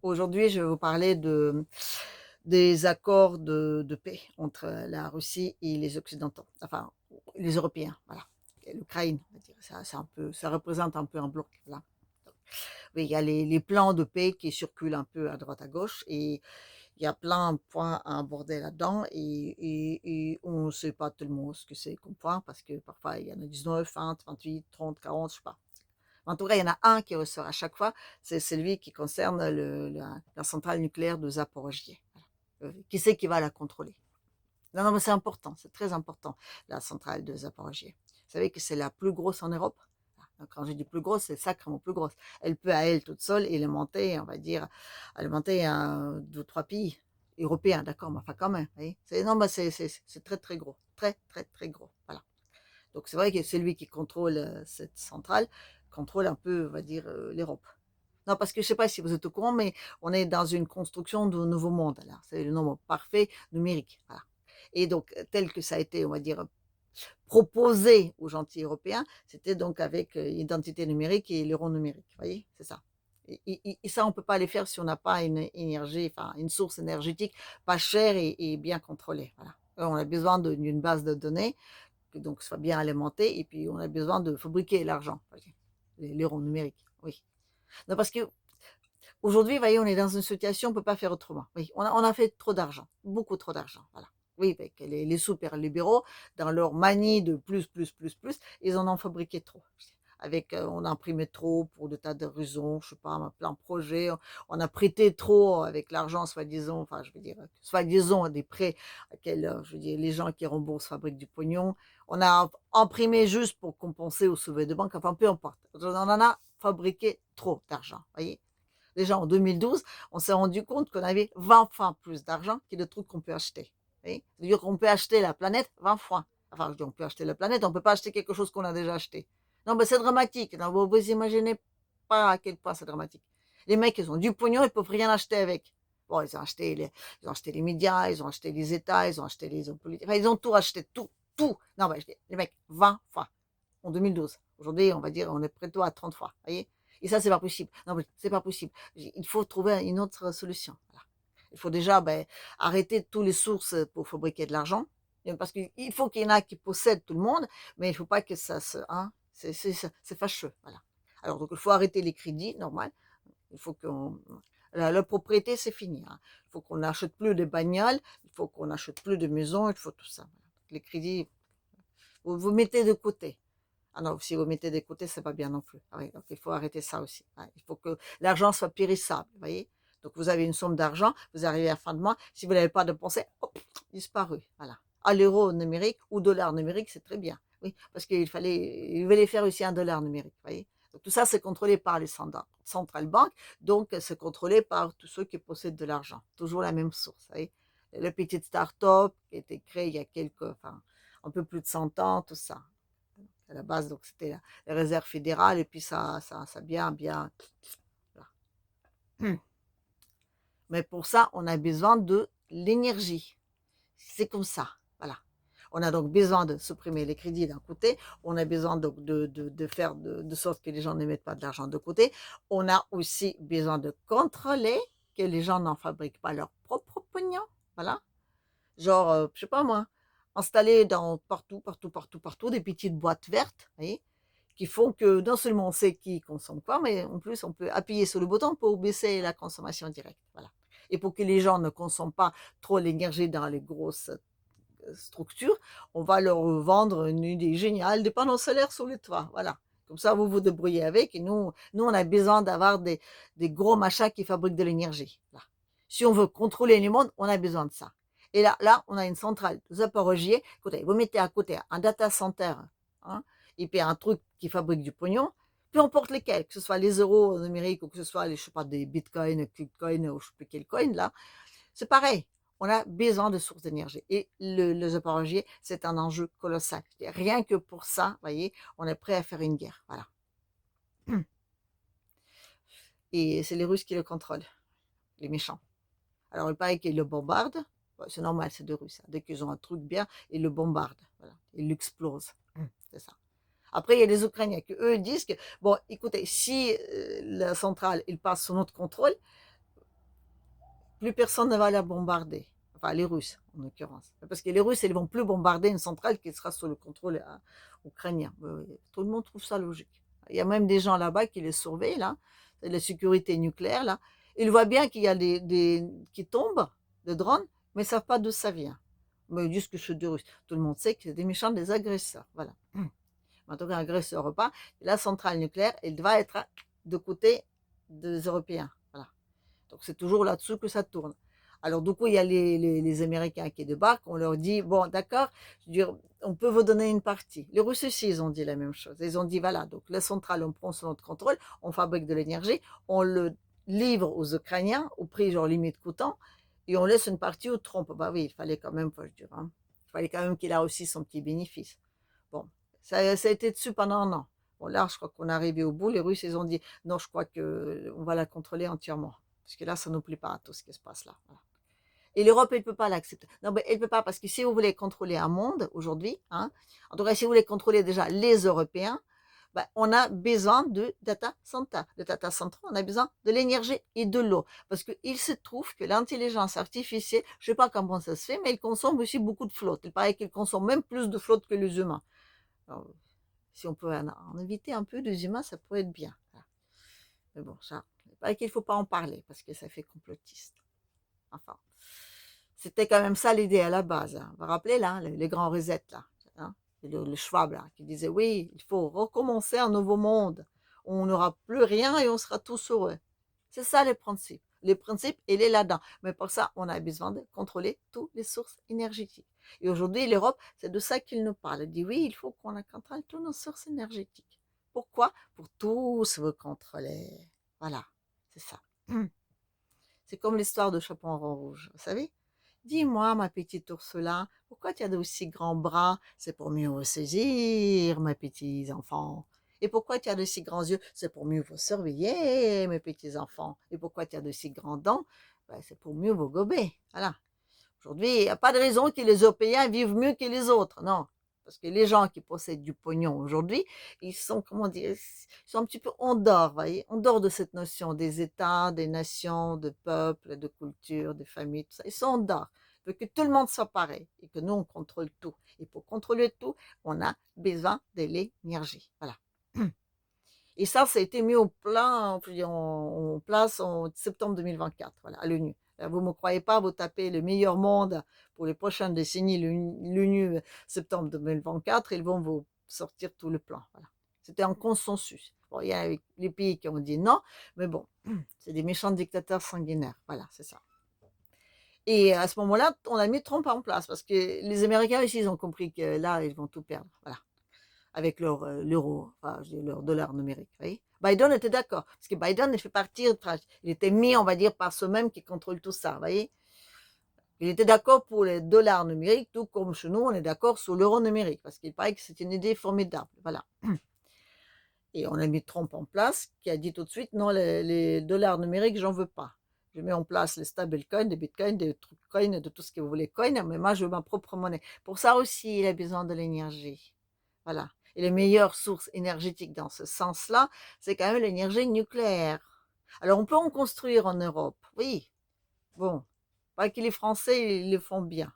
Aujourd'hui, je vais vous parler des accords de paix entre la Russie et les Occidentaux, enfin les Européens, voilà. Et l'Ukraine, on va dire. C'est un peu, ça représente un peu un bloc, là. Oui, il y a les plans de paix qui circulent un peu à droite à gauche et il y a plein de points à aborder là-dedans et on ne sait pas tellement ce que c'est comme point parce que parfois il y en a 19, 20, 28, 30, 40, je sais pas. En tout cas, il y en a un qui ressort à chaque fois, c'est celui qui concerne la centrale nucléaire de Zaporozhye. Voilà. Qui c'est qui va la contrôler? Non, non, mais c'est important, c'est très important, la centrale de Zaporozhye. Vous savez que c'est la plus grosse en Europe. Quand je dis plus grosse, c'est sacrément plus grosse. Elle peut à elle toute seule alimenter, on va dire, alimenter deux, trois pays européens, d'accord, mais enfin quand même, vous voyez. Non, mais c'est très très gros, très très très gros, voilà. Donc c'est vrai que celui qui contrôle cette centrale contrôle un peu, on va dire, l'Europe. Non, parce que je ne sais pas si vous êtes au courant, mais on est dans une construction de nouveau monde, là. C'est le nombre parfait numérique, voilà. Et donc, tel que ça a été, on va dire, proposé aux gentils européens, c'était donc avec l'identité numérique et l'euro numérique, vous voyez, c'est ça. Et ça, on ne peut pas les faire si on n'a pas une énergie, enfin, une source énergétique pas chère et bien contrôlée, voilà. On a besoin d'une base de données que donc soit bien alimenté, et puis on a besoin de fabriquer l'argent, l'euro numérique, oui. Non, parce que aujourd'hui, voyez, on est dans une situation, on ne peut pas faire autrement. Oui, on a fait trop d'argent, beaucoup trop d'argent, voilà. Oui, avec les super libéraux, dans leur manie de plus, plus, plus, plus, ils en ont fabriqué trop. Avec, on a imprimé trop pour de tas de raisons, je sais pas, plein de projets. On a prêté trop avec l'argent, soi-disant, enfin, je veux dire, soi-disant des prêts auxquels, je veux dire, les gens qui remboursent fabriquent du pognon. On a imprimé juste pour compenser aux sauvets de banque, enfin, peu importe. On en a fabriqué trop d'argent, voyez. Déjà en 2012, on s'est rendu compte qu'on avait 20 fois plus d'argent que de trucs qu'on peut acheter. C'est-à-dire qu'on peut acheter la planète 20 fois. Enfin, je dis on peut acheter la planète, on ne peut pas acheter quelque chose qu'on a déjà acheté. Non, mais c'est dramatique. Non, vous imaginez pas à quel point c'est dramatique. Les mecs, ils ont du pognon, ils peuvent rien acheter avec. Bon, ils ont acheté les médias, ils ont acheté les États, ils ont acheté les hommes politiques. Enfin, ils ont tout acheté, tout, tout. Non, mais je dis, les mecs, 20 fois en 2012. Aujourd'hui, on va dire, on est plutôt à 30 fois. Vous voyez. Et ça, c'est pas possible. Non, mais c'est pas possible. Il faut trouver une autre solution. Voilà. Il faut déjà arrêter toutes les sources pour fabriquer de l'argent. Parce qu'il faut qu'il y en a qui possèdent tout le monde, mais il ne faut pas que ça se. Hein, c'est fâcheux. Voilà. Alors, donc, il faut arrêter les crédits, normal. Il faut qu'on. La propriété, c'est fini. Hein. Il faut qu'on n'achète plus de bagnoles, il faut qu'on n'achète plus de maisons, il faut tout ça. Voilà. Les crédits, vous mettez de côté. Ah non, si vous mettez de côté, c'est pas bien non plus. Ah oui, donc il faut arrêter ça aussi. Ouais, il faut que l'argent soit périssable, vous voyez. Donc vous avez une somme d'argent, vous arrivez à la fin de mois, si vous n'avez pas dépensé, hop, disparu. Voilà. À l'euro numérique ou dollar numérique, c'est très bien. Oui, parce il fallait faire aussi un dollar numérique, vous voyez. Donc tout ça, c'est contrôlé par les central banques, donc c'est contrôlé par tous ceux qui possèdent de l'argent. Toujours la même source, vous voyez. Le petit start-up qui a été créé il y a enfin, un peu plus de 100 ans, tout ça à la base, donc c'était la réserve fédérale, et puis ça bien, bien. Voilà. Mais pour ça, on a besoin de l'énergie. C'est comme ça. Voilà. On a donc besoin de supprimer les crédits d'un côté. On a besoin donc de faire de sorte que les gens ne mettent pas de l'argent de côté. On a aussi besoin de contrôler que les gens n'en fabriquent pas leur propre pognon. Voilà. Genre, je sais pas moi, installer dans partout, partout, partout, partout des petites boîtes vertes, vous voyez, qui font que non seulement on sait qui consomme quoi, mais en plus on peut appuyer sur le bouton pour baisser la consommation directe. Voilà. Et pour que les gens ne consomment pas trop l'énergie dans les grosses structures, on va leur vendre une idée géniale des panneaux solaires sur les toits. Voilà. Comme ça, vous vous débrouillez avec. Et nous on a besoin d'avoir des gros machins qui fabriquent de l'énergie. Là. Si on veut contrôler le monde, on a besoin de ça. Et là, on a une centrale Zaporogie. Écoutez, vous mettez à côté un data center, hein, et puis un truc qui fabrique du pognon, peu importe lesquels, que ce soit les euros numériques ou que ce soit les, je sais pas, des bitcoins, bitcoins ou je sais plus quel coin là, c'est pareil. On a besoin de sources d'énergie. Et le Zaporogie, c'est un enjeu colossal. Rien que pour ça, vous voyez, on est prêt à faire une guerre. Voilà. Et c'est les Russes qui le contrôlent, les méchants. Alors, il paraît qu'ils le bombardent. Bon, c'est normal, c'est des Russes. Hein. Dès qu'ils ont un truc bien, ils le bombardent. Voilà. Ils l'explosent. C'est ça. Après, il y a les Ukrainiens qui, eux, disent que, bon, écoutez, si la centrale, il passe sous notre contrôle, plus personne ne va la bombarder. Enfin, les Russes, en l'occurrence. Parce que les Russes, ils ne vont plus bombarder une centrale qui sera sous le contrôle ukrainien. Tout le monde trouve ça logique. Il y a même des gens là-bas qui les surveillent, là, c'est la sécurité nucléaire, là. Ils voient bien qu'il y a qui tombent, des drones, mais ils ne savent pas d'où ça vient. Mais ils disent que c'est des Russes. Tout le monde sait que c'est des méchants, des agresseurs. Voilà. En tout cas, agresseur ou pas, la centrale nucléaire, elle va être de côté des Européens. Voilà. Donc c'est toujours là-dessus que ça tourne. Alors du coup, il y a les Américains qui débarquent, on leur dit, bon d'accord, je veux dire, on peut vous donner une partie. Les Russes aussi, ils ont dit la même chose. Ils ont dit, voilà, donc la centrale, on prend sous notre contrôle, on fabrique de l'énergie, on le livre aux Ukrainiens au prix genre limite coûtant, et on laisse une partie aux trompes. Bah oui, il fallait quand même, je dire, hein, il fallait quand même qu'il a aussi son petit bénéfice. Bon, ça a été dessus pendant un an. Bon, là, je crois qu'on est arrivé au bout. Les Russes, ils ont dit, non, je crois qu'on va la contrôler entièrement. Parce que là, ça ne nous plaît pas, tout ce qui se passe là. Voilà. Et l'Europe, elle ne peut pas l'accepter. Non, mais elle ne peut pas, parce que si vous voulez contrôler un monde aujourd'hui, hein, en tout cas, si vous voulez contrôler déjà les Européens, ben, on a besoin de data center. De data center, on a besoin de l'énergie et de l'eau. Parce qu'il se trouve que l'intelligence artificielle, je ne sais pas comment ça se fait, mais elle consomme aussi beaucoup de flotte. Il paraît qu'elle consomme même plus de flotte que les humains. Alors, si on peut en éviter un peu des humains, ça pourrait être bien. Mais bon, ça, il paraît qu'il ne faut pas en parler, parce que ça fait complotiste. Enfin, c'était quand même ça l'idée à la base. Hein. Vous vous rappelez, là, les grands resets, là, hein, le Schwab, là, qui disait, oui, il faut recommencer un nouveau monde. On n'aura plus rien et on sera tous heureux. C'est ça le principe. Le principe, il est là-dedans. Mais pour ça, on a besoin de contrôler toutes les sources énergétiques. Et aujourd'hui, l'Europe, c'est de ça qu'il nous parle. Elle dit, oui, il faut qu'on contrôle toutes nos sources énergétiques. Pourquoi? Pour tous vous contrôler. Voilà, c'est ça. C'est comme l'histoire de Chaperon Rouge, vous savez? Dis-moi, ma petite Ursula, pourquoi tu as d'aussi grands bras? C'est pour mieux vous saisir, mes petits enfants. Et pourquoi tu as de si grands yeux? C'est pour mieux vous surveiller, mes petits enfants. Et pourquoi tu as de si grands dents? Ben, c'est pour mieux vous gober. Voilà. Aujourd'hui, il n'y a pas de raison que les Européens vivent mieux que les autres. Non. Parce que les gens qui possèdent du pognon aujourd'hui, ils sont, comment dire, ils sont un petit peu en dehors, voyez, en dehors de cette notion des États, des nations, de peuples, de cultures, de familles, tout ça. Ils sont en dehors. Ils veulent que tout le monde soit pareil et que nous, on contrôle tout. Et pour contrôler tout, on a besoin de l'énergie. Voilà. Et ça a été mis au plan, en place en septembre 2024, voilà, à l'ONU. Vous ne me croyez pas, vous tapez le meilleur monde pour les prochaines décennies, l'ONU septembre 2024, ils vont vous sortir tout le plan. Voilà. C'était un consensus. Bon, il y a les pays qui ont dit non, mais bon, c'est des méchants dictateurs sanguinaires. Voilà, c'est ça. Et à ce moment-là, on a mis Trump en place parce que les Américains aussi, ils ont compris que là, ils vont tout perdre. Voilà avec leur l'euro, enfin, leur dollar numérique. Vous voyez. Biden était d'accord, parce que Biden, il fait partie, il était mis, on va dire, par ceux-mêmes qui contrôlent tout ça. Vous voyez. Il était d'accord pour les dollars numériques, tout comme chez nous, on est d'accord sur l'euro numérique, parce qu'il paraît que c'est une idée formidable. Voilà. Et on a mis Trump en place, qui a dit tout de suite, non, les dollars numériques, j'en veux pas. Je mets en place les stablecoins, des bitcoins, des trucs coins, de tout ce que vous voulez coin, mais moi, je veux ma propre monnaie. Pour ça aussi, il a besoin de l'énergie. Voilà. Et les meilleures sources énergétiques dans ce sens-là, c'est quand même l'énergie nucléaire. Alors, on peut en construire en Europe, oui. Bon, pas que les Français, ils le font bien.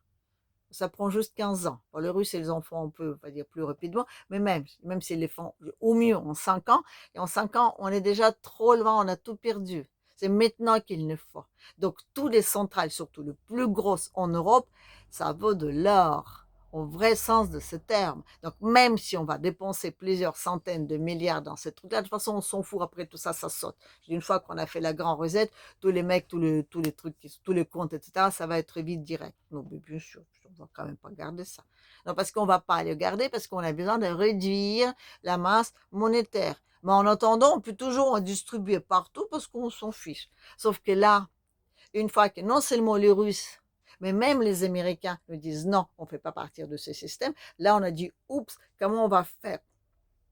Ça prend juste 15 ans. Bon, les Russes, ils en font un peu, on va dire, plus rapidement, mais même s'ils les font au mieux en 5 ans, et en 5 ans, on est déjà trop loin, on a tout perdu. C'est maintenant qu'il le faut. Donc, toutes les centrales, surtout les plus grosses en Europe, ça vaut de l'or, au vrai sens de ce terme. Donc, même si on va dépenser plusieurs centaines de milliards dans ces trucs-là, de toute façon, on s'en fout. Après tout ça, ça saute. Une fois qu'on a fait la grande recette, tous les mecs, tous les trucs, tous les comptes, etc., ça va être vite direct. Non, mais bien sûr, on ne va quand même pas garder ça. Non, parce qu'on ne va pas le garder, parce qu'on a besoin de réduire la masse monétaire. Mais en attendant, on peut toujours en distribuer partout parce qu'on s'en fiche. Sauf que là, une fois que non seulement les Russes, mais même les Américains nous disent non, on ne fait pas partir de ce système, là on a dit oups, comment on va faire?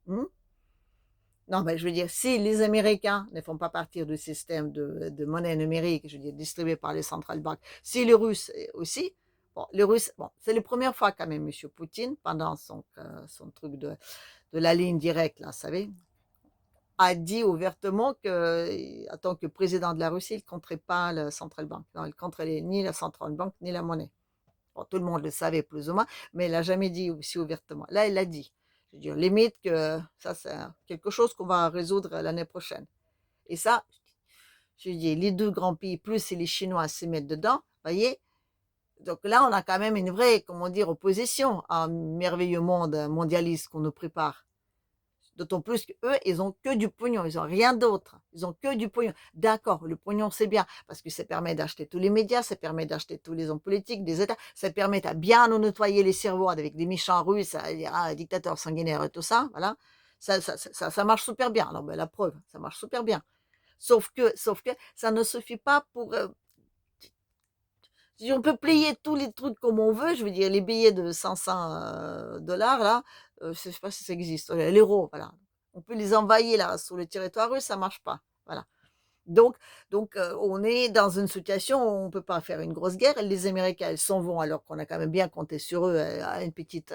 Non, mais je veux dire, si les Américains ne font pas partir du système de monnaie numérique, je veux dire, distribué par les centrales banques, si les Russes aussi, bon, les Russes, bon, c'est la première fois quand même, M. Poutine, pendant son truc de la ligne directe, là, vous savez, a dit ouvertement que, en tant que président de la Russie, il ne compterait pas la central bank. Non, il ne compterait ni la central bank ni la monnaie. Bon, tout le monde le savait plus ou moins, mais il l'a jamais dit aussi ouvertement. Là, il l'a dit. Je veux dire, limite que ça, c'est quelque chose qu'on va résoudre l'année prochaine. Et ça, je dis, les deux grands pays, plus si les Chinois se mettent dedans, voyez. Donc là, on a quand même une vraie, comment dire, opposition à un merveilleux monde mondialiste qu'on nous prépare. D'autant plus qu'eux, ils ont que du pognon, ils ont rien d'autre. Ils ont que du pognon. D'accord, le pognon, c'est bien, parce que ça permet d'acheter tous les médias, ça permet d'acheter tous les hommes politiques, des États, ça permet à bien nous nettoyer les cerveaux avec des méchants russes, dictateurs sanguinaires et tout ça, voilà. Ça marche super bien. Alors, ben, la preuve, ça marche super bien. Sauf que ça ne suffit pas pour, si on peut plier tous les trucs comme on veut, je veux dire, les billets de 500 dollars, là, je ne sais pas si ça existe, l'euro, voilà. On peut les envahir là, sur le territoire russe, ça ne marche pas. Voilà. Donc, donc, on est dans une situation où on ne peut pas faire une grosse guerre. Les Américains, ils s'en vont alors qu'on a quand même bien compté sur eux à une petite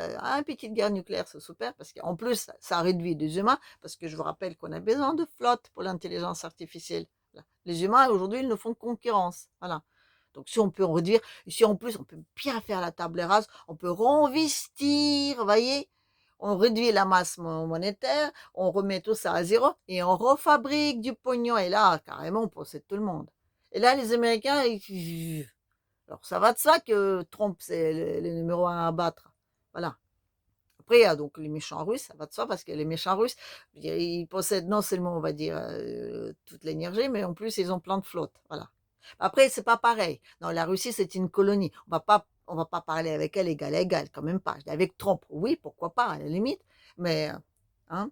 guerre nucléaire, c'est super, parce qu'en plus, ça réduit les humains, parce que je vous rappelle qu'on a besoin de flotte pour l'intelligence artificielle. Voilà. Les humains, aujourd'hui, ils nous font concurrence. Voilà. Donc, si on peut en réduire, si en plus on peut bien faire la table rase, on peut investir, vous voyez, on réduit la masse monétaire, on remet tout ça à zéro et on refabrique du pognon. Et là, carrément, on possède tout le monde. Et là, les Américains, alors ça va de ça que Trump, c'est le numéro un à battre. Voilà. Après, il y a donc les méchants russes, ça va de soi, parce que les méchants russes, ils possèdent non seulement, on va dire, toute l'énergie, mais en plus, ils ont plein de flottes. Voilà. Après, c'est pas pareil. Non, la Russie, c'est une colonie. On va pas parler avec elle égal à égal, quand même pas. Avec Trump, oui, pourquoi pas, à la limite. Mais, hein,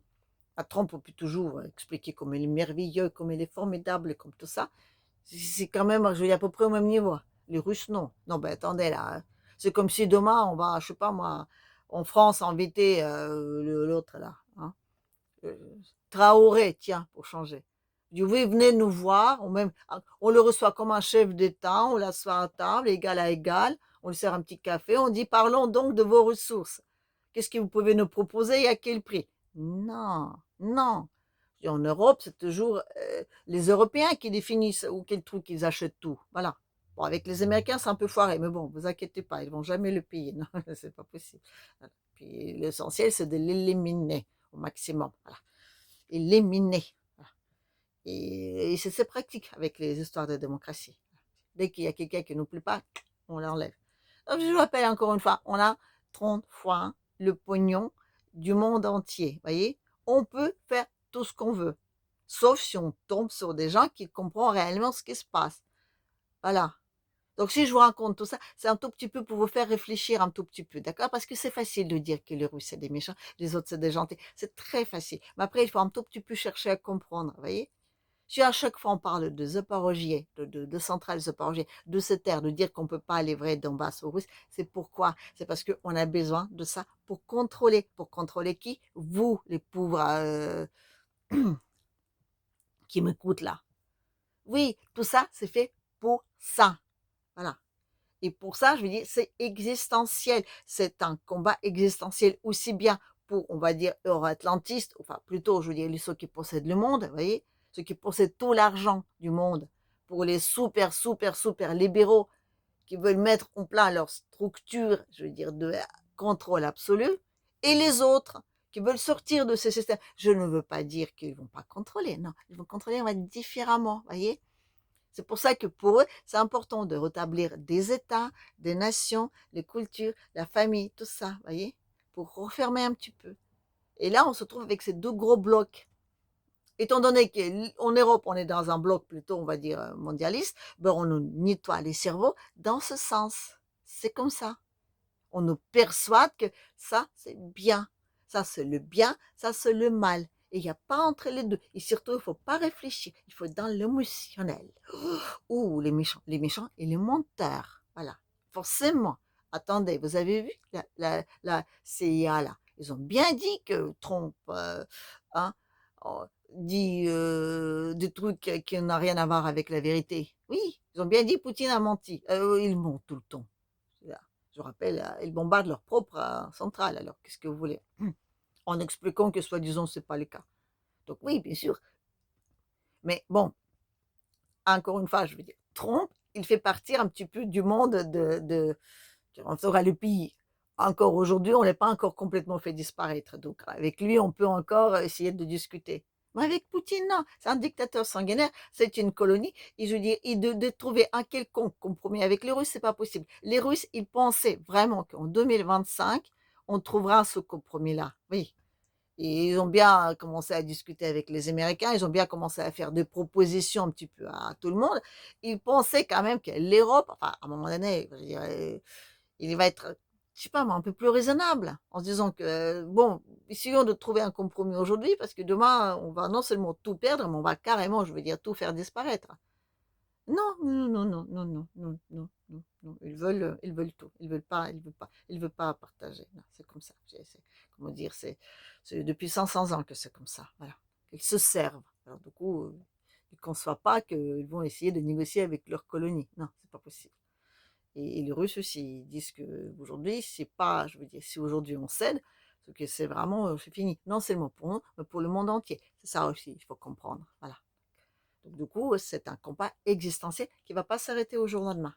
à Trump, on peut toujours expliquer comme il est merveilleux, comme il est formidable, comme tout ça. C'est quand même, je veux dire, à peu près au même niveau. Les Russes, non. Non, ben attendez, là. C'est comme si demain, on va, je sais pas moi, en France, inviter l'autre, là. Hein, euh, Traoré, tiens, pour changer. Il dit, oui, venez nous voir. On le reçoit comme un chef d'État, on l'assoit à table, égal à égal. On lui sert un petit café. On dit, parlons donc de vos ressources. Qu'est-ce que vous pouvez nous proposer et à quel prix? Non, non. Et en Europe, c'est toujours les Européens qui définissent ou quel truc ils achètent tout. Voilà. Bon, avec les Américains, c'est un peu foiré, mais bon, vous inquiétez pas, ils vont jamais le payer. Non, c'est pas possible. Voilà. Puis l'essentiel, c'est de l'éliminer au maximum. Voilà. Éliminer. Voilà. Et c'est pratique avec les histoires de démocratie. Dès qu'il y a quelqu'un qui ne nous plaît pas, on l'enlève. Donc, je vous rappelle encore une fois, on a 30 fois le pognon du monde entier. Voyez, on peut faire tout ce qu'on veut, sauf si on tombe sur des gens qui comprennent réellement ce qui se passe. Voilà. Donc, si je vous raconte tout ça, c'est un tout petit peu pour vous faire réfléchir un tout petit peu, d'accord? Parce que c'est facile de dire que les Russes, c'est des méchants, les autres, c'est des gentils. C'est très facile. Mais après, il faut un tout petit peu chercher à comprendre, voyez? Si à chaque fois on parle de Zaporogie, de centrales Zaporogie, de cette terre, de dire qu'on ne peut pas livrer Donbass aux Russes, c'est pourquoi? C'est parce qu'on a besoin de ça pour contrôler. Pour contrôler qui? Vous, les pauvres qui m'écoutent là. Oui, tout ça, c'est fait pour ça. Voilà. Et pour ça, je veux dire, c'est existentiel. C'est un combat existentiel aussi bien pour, on va dire, euro-atlantistes, enfin plutôt, je veux dire, ceux qui possèdent le monde, vous voyez, ceux qui possèdent tout l'argent du monde, pour les super, super, super libéraux qui veulent mettre en place leur structure, je veux dire, de contrôle absolu, et les autres qui veulent sortir de ce système. Je ne veux pas dire qu'ils ne vont pas contrôler, non, ils vont contrôler, on va différemment, vous voyez. C'est pour ça que pour eux, c'est important de rétablir des États, des nations, les cultures, la famille, tout ça, voyez, pour refermer un petit peu. Et là, on se trouve avec ces deux gros blocs. Étant donné qu'en Europe, on est dans un bloc plutôt, on va dire, mondialiste, ben on nous nettoie les cerveaux dans ce sens. C'est comme ça. On nous persuade que ça, c'est bien. Ça, c'est le bien, ça, c'est le mal. Et il n'y a pas entre les deux. Et surtout, il ne faut pas réfléchir. Il faut être dans l'émotionnel. Ouh, les méchants et les menteurs. Voilà. Forcément. Attendez, vous avez vu la CIA là? Ils ont bien dit que Trump hein, oh, dit des trucs qui n'ont rien à voir avec la vérité. Oui, ils ont bien dit Poutine a menti. Ils mentent tout le temps. Je rappelle, ils bombardent leur propre centrale. Alors, qu'est-ce que vous voulez? En expliquant que soi-disant, ce n'est pas le cas. Donc oui, bien sûr. Mais bon, encore une fois, je veux dire, Trump, il fait partir un petit peu du monde on sera le pays. Encore aujourd'hui, on n'est pas encore complètement fait disparaître. Donc, avec lui, on peut encore essayer de discuter. Mais avec Poutine, non. C'est un dictateur sanguinaire, c'est une colonie. Et je veux dire, de trouver un quelconque compromis avec les Russes, c'est pas possible. Les Russes, ils pensaient vraiment qu'en 2025, on trouvera ce compromis-là. Oui. Et ils ont bien commencé à discuter avec les Américains, ils ont bien commencé à faire des propositions un petit peu à tout le monde. Ils pensaient quand même que l'Europe, enfin, à un moment donné, je dirais, il va être, je sais pas moi, un peu plus raisonnable, en se disant que, bon, essayons de trouver un compromis aujourd'hui, parce que demain, on va non seulement tout perdre, mais on va carrément, je veux dire, tout faire disparaître. Non, non, non, non, non, non, non, non, non, non. Ils veulent tout. Ils veulent pas partager. Non, c'est comme ça. Comment dire, c'est depuis 500 ans que c'est comme ça. Voilà. Ils se servent. Alors, du coup, ils ne conçoivent pas qu'ils vont essayer de négocier avec leurs colonies. Non, c'est pas possible. Et les Russes aussi, ils disent que aujourd'hui, c'est pas, je veux dire, si aujourd'hui on cède, c'est que c'est vraiment, c'est fini. Non seulement pour nous, mais pour le monde entier. C'est ça aussi, il faut comprendre. Voilà. Donc, du coup, c'est un combat existentiel qui ne va pas s'arrêter au jour au lendemain.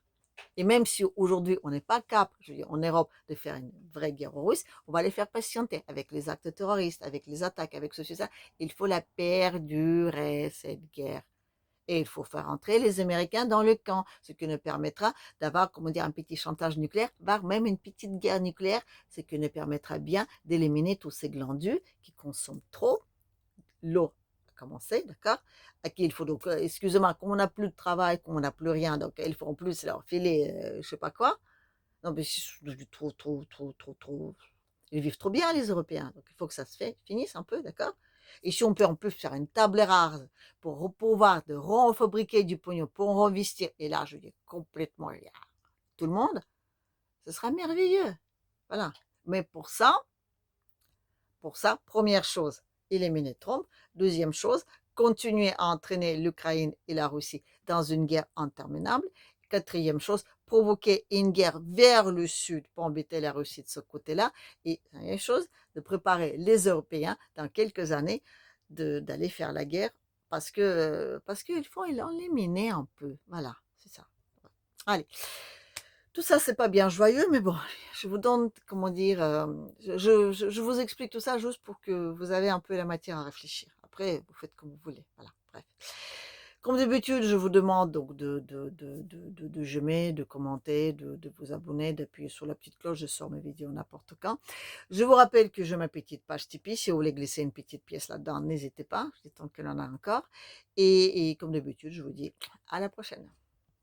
Et même si aujourd'hui, on n'est pas capable, je veux dire, en Europe, de faire une vraie guerre aux Russes, on va les faire patienter avec les actes terroristes, avec les attaques, avec ceci, ça. Il faut la perdurer, cette guerre. Et il faut faire entrer les Américains dans le camp, ce qui nous permettra d'avoir, comment dire, un petit chantage nucléaire, voire même une petite guerre nucléaire, ce qui nous permettra bien d'éliminer tous ces glandus qui consomment trop l'eau a commencé, d'accord? À qui il faut donc, excusez-moi, comme on n'a plus de travail, qu'on n'a plus rien, donc il faut en plus leur filer, je sais pas quoi. Non, mais c'est trop, trop, trop, trop, trop. Ils vivent trop bien, les Européens. Donc il faut que ça se finisse un peu, d'accord? Et si on peut en plus faire une table rase pour pouvoir de refabriquer du pognon, pour en investir, et là, je dis complètement tout le monde, ce sera merveilleux. Voilà. Mais pour ça, première chose, éliminer Trump. Deuxième chose, continuer à entraîner l'Ukraine et la Russie dans une guerre interminable. Quatrième chose, provoquer une guerre vers le sud pour embêter la Russie de ce côté-là. Et dernière chose, de préparer les Européens dans quelques années d'aller faire la guerre parce qu'il faut l'éliminer un peu. Voilà, c'est ça. Allez. Tout ça, c'est pas bien joyeux, mais bon, je vous donne, comment dire, je vous explique tout ça juste pour que vous avez un peu la matière à réfléchir. Après, vous faites comme vous voulez. Voilà, bref. Comme d'habitude, je vous demande donc j'aimer, de commenter, de vous abonner, d'appuyer sur la petite cloche, je sors mes vidéos n'importe quand. Je vous rappelle que j'ai ma petite page Tipeee, si vous voulez glisser une petite pièce là-dedans, n'hésitez pas, tant qu'il en a encore. Et comme d'habitude, je vous dis à la prochaine.